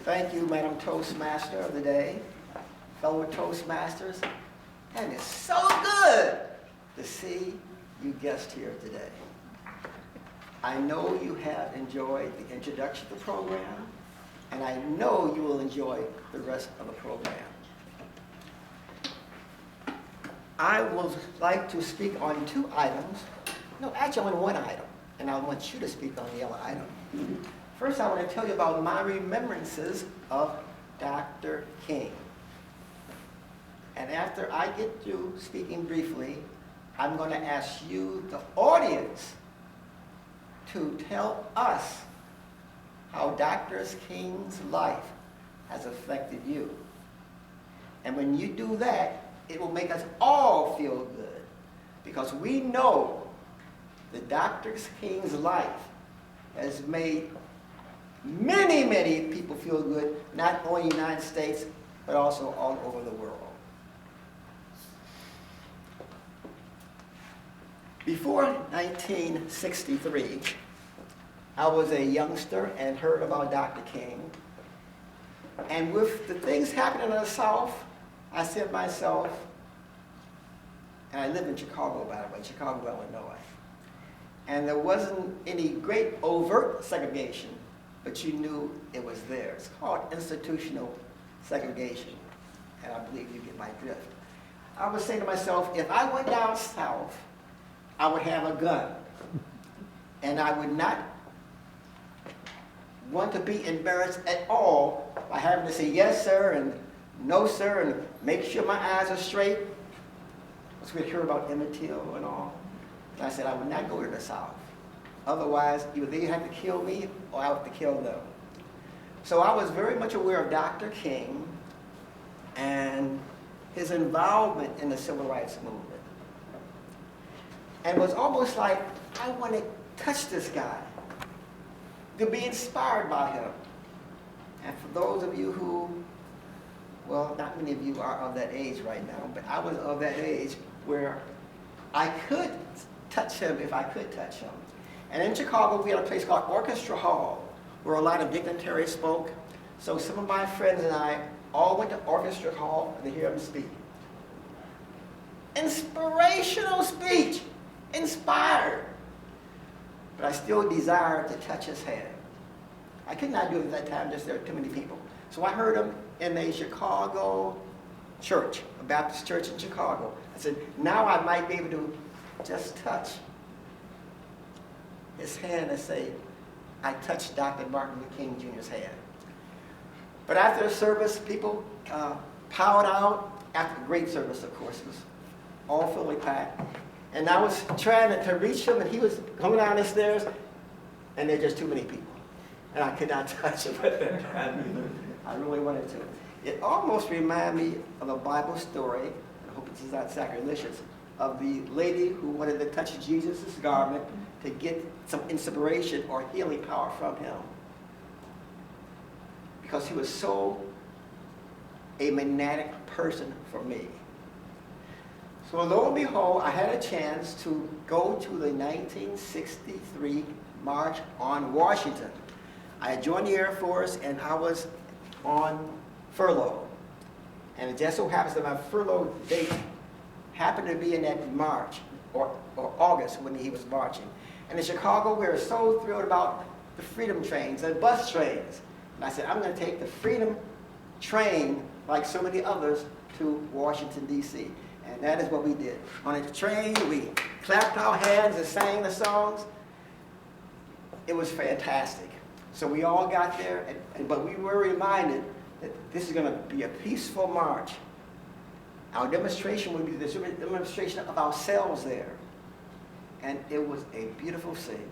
Thank you, Madam Toastmaster of the day, fellow Toastmasters. And it's so good to see you guests here today. I know you have enjoyed the introduction to the program, and I know you will enjoy the rest of the program. I would like to speak on two items. No, actually on one item, and I want you to speak on the other item. First, I want to tell you about my remembrances of Dr. King. And after I get through speaking briefly, I'm going to ask you, the audience, to tell us how Dr. King's life has affected you. And when you do that, it will make us all feel good, because we know that Dr. King's life has made many, many people feel good, not only in the United States, but also all over the world. Before 1963, I was a youngster and heard about Dr. King. And with the things happening in the South, I said to myself, and I live in Chicago, by the way, Chicago, Illinois. And there wasn't any great overt segregation, but you knew it was there. It's called institutional segregation, and I believe you get my drift. I was saying to myself, if I went down south, I would have a gun, and I would not want to be embarrassed at all by having to say yes, sir, and no, sir, and make sure my eyes are straight. Because we hear about Emmett Till and all. And I said I would not go to the South. Otherwise, either they have to kill me or I have to kill them. So I was very much aware of Dr. King and his involvement in the civil rights movement. And it was almost like I want to touch this guy, to be inspired by him. And for those of you who, well, not many of you are of that age right now, but I was of that age where I could touch him if I could touch him. And in Chicago, we had a place called Orchestra Hall, where a lot of dignitaries spoke. So some of my friends and I all went to Orchestra Hall to hear him speak. Inspirational speech, inspired. But I still desired to touch his hand. I could not do it at that time, just there were too many people. So I heard him in a Chicago church, a Baptist church in Chicago. I said, now I might be able to just touch his hand and say, I touched Dr. Martin Luther King Jr.'s hand. But after the service, people piled out. After a great service, of course, it was all fully packed. And I was trying to reach him, and he was coming down the stairs, and there were just too many people. And I could not touch him at that time either. I really wanted to. It almost reminded me of a Bible story, I hope it's not sacrilegious, of the lady who wanted to touch Jesus' garment to get some inspiration or healing power from him. Because he was so a magnetic person for me. So lo and behold, I had a chance to go to the 1963 March on Washington. I had joined the Air Force and I was on furlough. And it just so happens that my furlough date happened to be in that March or August when he was marching. And in Chicago, we were so thrilled about the Freedom trains and bus trains. And I said, I'm going to take the Freedom train, like so many others, to Washington, D.C. And that is what we did. On the train, we clapped our hands and sang the songs. It was fantastic. So we all got there, but we were reminded that this is going to be a peaceful march. Our demonstration would be the demonstration of ourselves there. And it was a beautiful scene.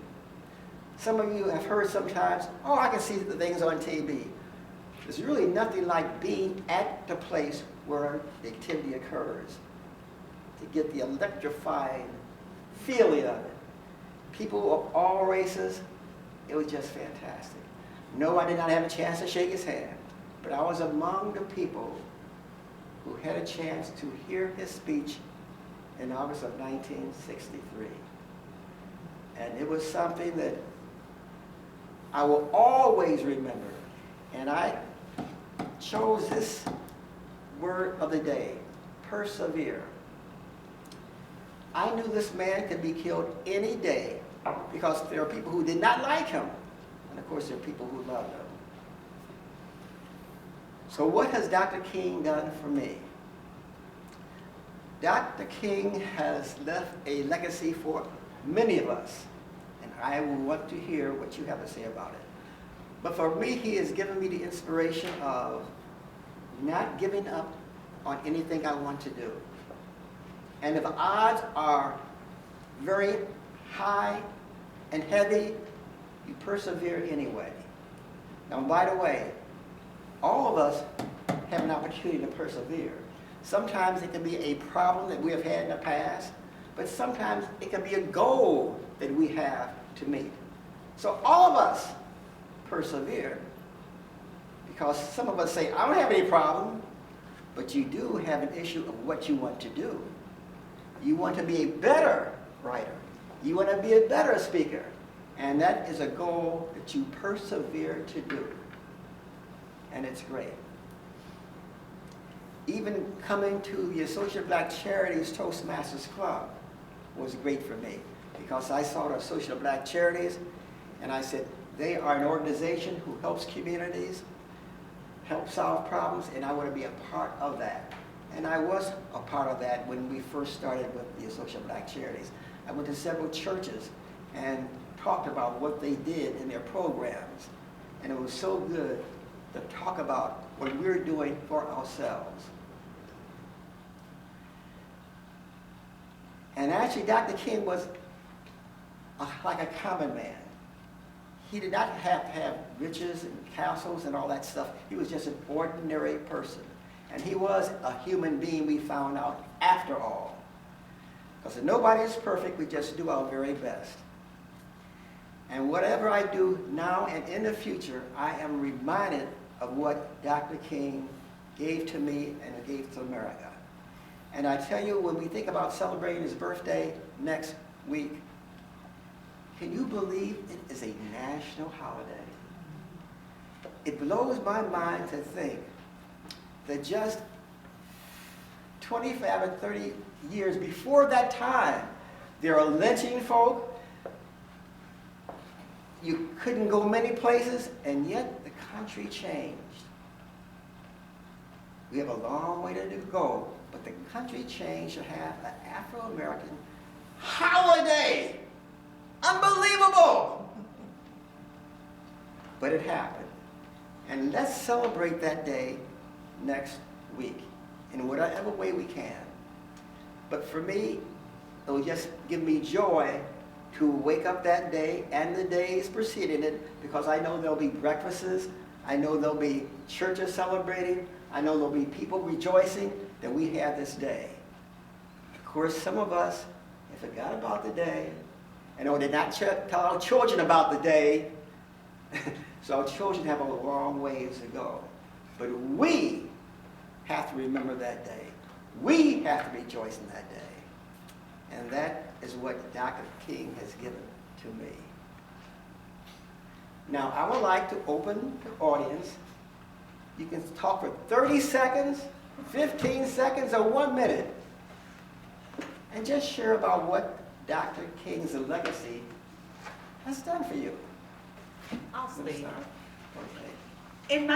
Some of you have heard sometimes, oh, I can see the things on TV. There's really nothing like being at the place where the activity occurs to get the electrifying feeling of it. People of all races, it was just fantastic. No, I did not have a chance to shake his hand, but I was among the people who had a chance to hear his speech in August of 1963. And it was something that I will always remember. And I chose this word of the day, persevere. I knew this man could be killed any day because there are people who did not like him. And of course, there are people who loved him. So what has Dr. King done for me? Dr. King has left a legacy for many of us. And I will want to hear what you have to say about it. But for me, he has given me the inspiration of not giving up on anything I want to do. And if the odds are very high and heavy, you persevere anyway. Now, by the way, all of us have an opportunity to persevere. Sometimes it can be a problem that we have had in the past, but sometimes it can be a goal that we have to meet. So all of us persevere, because some of us say, I don't have any problem, but you do have an issue of what you want to do. You want to be a better writer. You want to be a better speaker. And that is a goal that you persevere to do. And it's great. Even coming to the Associated Black Charities Toastmasters Club was great for me, because I saw the Associated Black Charities and I said, they are an organization who helps communities, helps solve problems, and I want to be a part of that. And I was a part of that when we first started with the Associated Black Charities. I went to several churches and talked about what they did in their programs. And it was so good to talk about what we're doing for ourselves. And actually, Dr. King was like a common man. He did not have to have riches and castles and all that stuff. He was just an ordinary person. And he was a human being, we found out, after all. Because nobody is perfect, we just do our very best. And whatever I do now and in the future, I am reminded of what Dr. King gave to me and gave to America. And I tell you, when we think about celebrating his birthday next week, can you believe it is a national holiday? It blows my mind to think that just 25 or 30 years before that time, they were lynching folk. You couldn't go many places, and yet the country changed. We have a long way to go, but the country changed to have an Afro-American holiday. Unbelievable! But it happened. And let's celebrate that day next week in whatever way we can. But for me, it will just give me joy to wake up that day and the days preceding it, because I know there'll be breakfasts, I know there'll be churches celebrating, I know there'll be people rejoicing that we had this day. Of course, some of us have forgot about the day, and we did not tell our children about the day, so our children have a long ways to go. But we have to remember that day. We have to rejoice in that day. And that is what Dr. King has given to me. Now, I would like to open the audience. You can talk for 30 seconds, 15 seconds, or 1 minute. And just share about what Dr. King's legacy has done for you. I'll speak. Okay. In